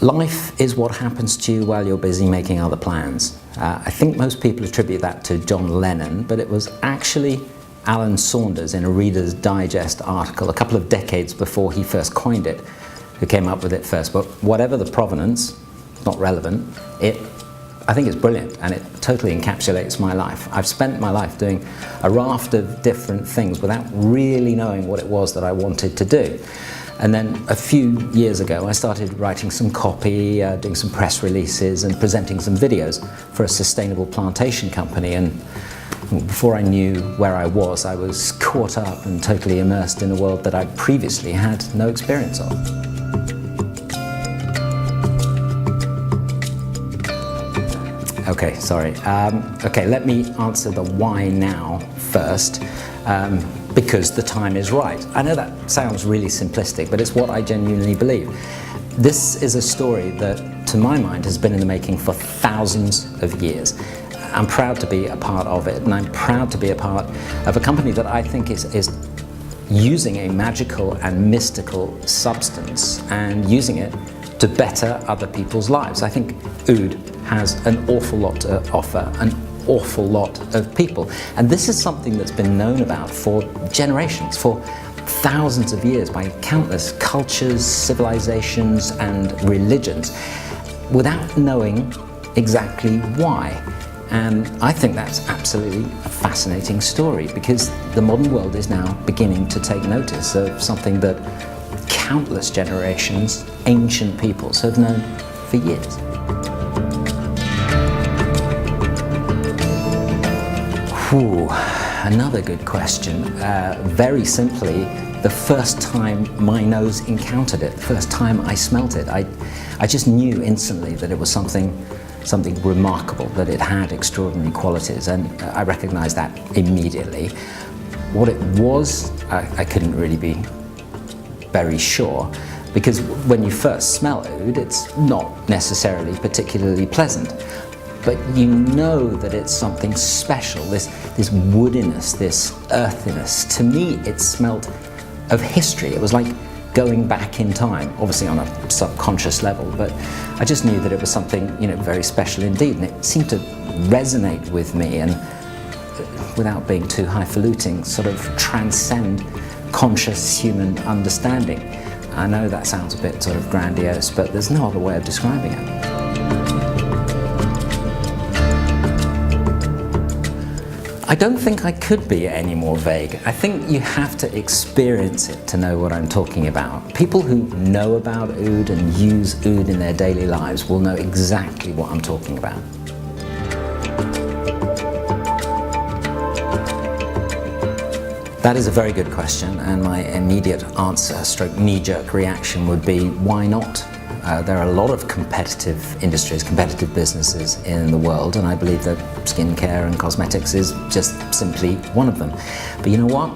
Life is what happens to you while you're busy making other plans. I think most people attribute that to John Lennon, but it was actually Alan Saunders in a Reader's Digest article a couple of decades before he first coined it, who came up with it first. But whatever the provenance, not relevant, I think it's brilliant and it totally encapsulates my life. I've spent my life doing a raft of different things without really knowing what it was that I wanted to do. And then a few years ago, I started writing some copy, doing some press releases and presenting some videos for a sustainable plantation company. And before I knew where I was caught up and totally immersed in a world that I previously had no experience of. Okay, sorry. Okay, let me answer the why now first. Because the time is right. I know that sounds really simplistic, but it's what I genuinely believe. This is a story that, to my mind, has been in the making for thousands of years. I'm proud to be a part of it, and I'm proud to be a part of a company that I think is using a magical and mystical substance and using it to better other people's lives. I think Oud has an awful lot to offer, an awful lot of people. And this is something that's been known about for generations, for thousands of years by countless cultures, civilizations and religions without knowing exactly why. And I think that's absolutely a fascinating story because the modern world is now beginning to take notice of something that countless generations, ancient peoples have known for years. Ooh, another good question. Very simply, the first time my nose encountered it, the first time I smelt it, I just knew instantly that it was something remarkable, that it had extraordinary qualities, and I recognized that immediately. What it was, I couldn't really be very sure, because when you first smell oud, it's not necessarily particularly pleasant. But you know that it's something special, this woodiness, this earthiness. To me, it smelt of history. It was like going back in time, obviously on a subconscious level, but I just knew that it was something, very special indeed, and it seemed to resonate with me and, without being too highfalutin, sort of transcend conscious human understanding. I know that sounds a bit sort of grandiose, but there's no other way of describing it. I don't think I could be any more vague. I think you have to experience it to know what I'm talking about. People who know about oud and use oud in their daily lives will know exactly what I'm talking about. That is a very good question, and my immediate answer, stroke knee-jerk reaction would be, why not? There are a lot of competitive industries, competitive businesses in the world, and I believe that skincare and cosmetics is just simply one of them. But you know what?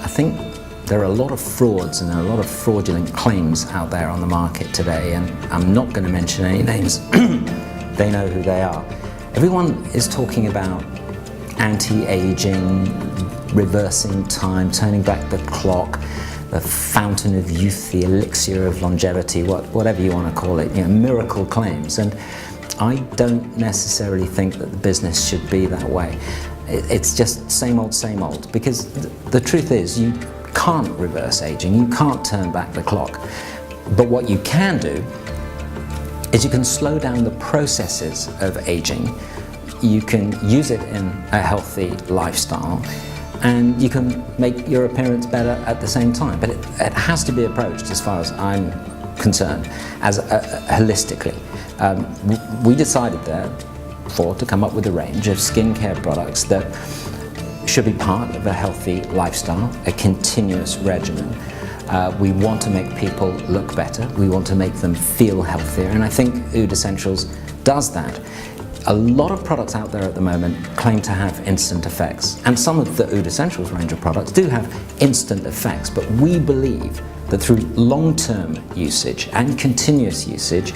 I think there are a lot of frauds and there are a lot of fraudulent claims out there on the market today, and I'm not going to mention any names. They know who they are. Everyone is talking about anti-aging, reversing time, turning back the clock, the fountain of youth, the elixir of longevity, whatever you want to call it, miracle claims. And I don't necessarily think that the business should be that way. It's just same old, because the truth is you can't reverse aging, you can't turn back the clock. But what you can do is you can slow down the processes of aging, you can use it in a healthy lifestyle, and you can make your appearance better at the same time. But it has to be approached, as far as I'm concerned, as holistically. We decided therefore to come up with a range of skincare products that should be part of a healthy lifestyle, a continuous regimen. We want to make people look better, we want to make them feel healthier, and I think Oud Essentials does that. A lot of products out there at the moment claim to have instant effects, and some of the Oud Essentials range of products do have instant effects, but we believe that through long-term usage and continuous usage,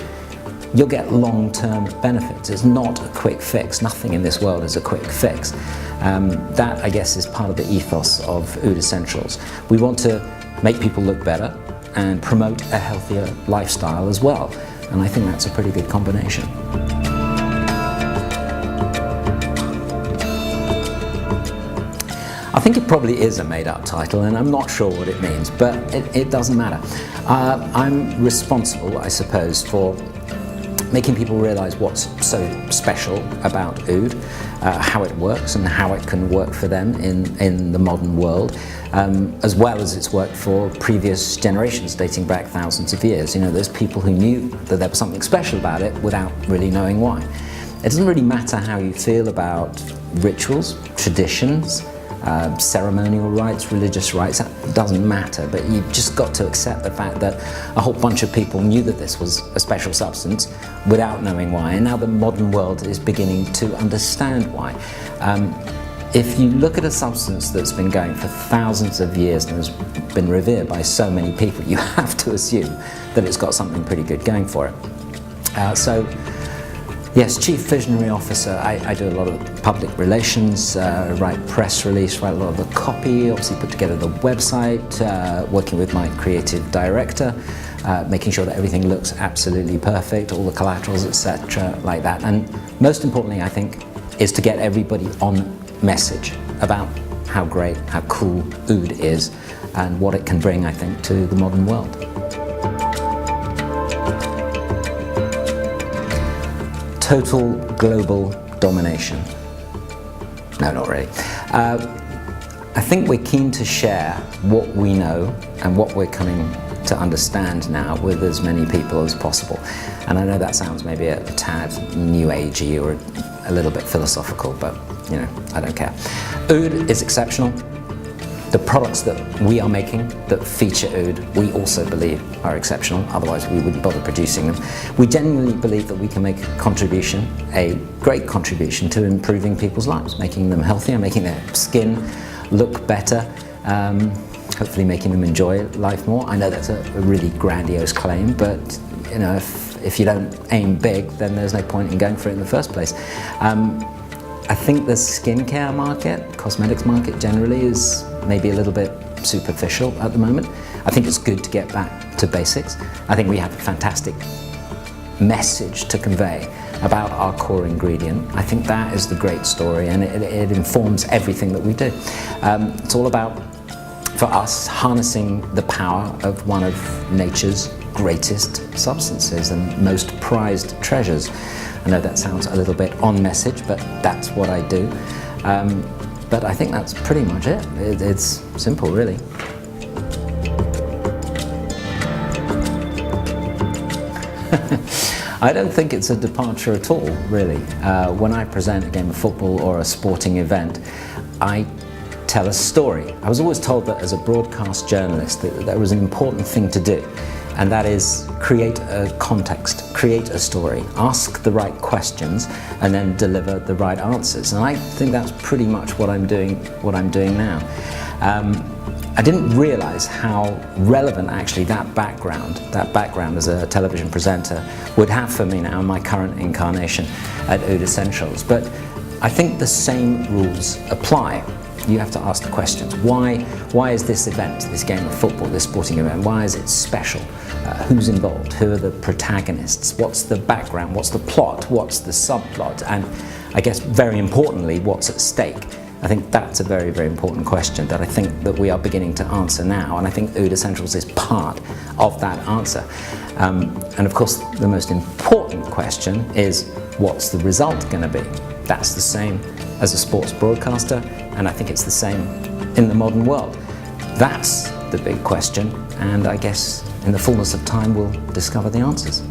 you'll get long-term benefits. It's not a quick fix. Nothing in this world is a quick fix. That, I guess, is part of the ethos of Oud Essentials. We want to make people look better and promote a healthier lifestyle as well. And I think that's a pretty good combination. I think it probably is a made-up title, and I'm not sure what it means, but it doesn't matter. I'm responsible, I suppose, for making people realize what's so special about oud, how it works and how it can work for them in the modern world, as well as it's worked for previous generations dating back thousands of years. You know, there's people who knew that there was something special about it without really knowing why. It doesn't really matter how you feel about rituals, traditions, ceremonial rites, religious rites, that doesn't matter, but you've just got to accept the fact that a whole bunch of people knew that this was a special substance without knowing why, and now the modern world is beginning to understand why. If you look at a substance that's been going for thousands of years and has been revered by so many people, you have to assume that it's got something pretty good going for it. Yes, Chief Visionary Officer, I do a lot of public relations, write press release, write a lot of the copy, obviously put together the website, working with my creative director, making sure that everything looks absolutely perfect, all the collaterals, etc., like that. And most importantly, I think, is to get everybody on message about how great, how cool oud is and what it can bring, I think, to the modern world. Total global domination. No, not really. I think we're keen to share what we know and what we're coming to understand now with as many people as possible. And I know that sounds maybe a tad new agey or a little bit philosophical, but you know, I don't care. Oud is exceptional. The products that we are making that feature oud, we also believe are exceptional, otherwise we wouldn't bother producing them. We genuinely believe that we can make a contribution, a great contribution to improving people's lives, making them healthier, making their skin look better, hopefully making them enjoy life more. I know that's a really grandiose claim, but you know, if you don't aim big, then there's no point in going for it in the first place. I think the skincare market, cosmetics market generally, is maybe a little bit superficial at the moment. I think it's good to get back to basics. I think we have a fantastic message to convey about our core ingredient. I think that is the great story, and it informs everything that we do. It's all about, for us, harnessing the power of one of nature's greatest substances and most prized treasures. I know that sounds a little bit on message, but that's what I do. But I think that's pretty much it. It's simple, really. I don't think it's a departure at all, really. When I present a game of football or a sporting event, I tell a story. I was always told that as a broadcast journalist that there was an important thing to do, and that is create a context, create a story, ask the right questions, and then deliver the right answers. And I think that's pretty much what I'm doing now. I didn't realize how relevant actually that background as a television presenter would have for me now in my current incarnation at Oud Essentials. But I think the same rules apply. You have to ask the questions. Why is this event, this game of football, this sporting event, why is it special? Who's involved? Who are the protagonists? What's the background? What's the plot? What's the subplot? And I guess very importantly, what's at stake? I think that's a very, very important question that I think that we are beginning to answer now, and I think Oud Essentials is part of that answer. And of course, the most important question is, what's the result going to be? That's the same as a sports broadcaster, and I think it's the same in the modern world. That's the big question, and I guess in the fullness of time we'll discover the answers.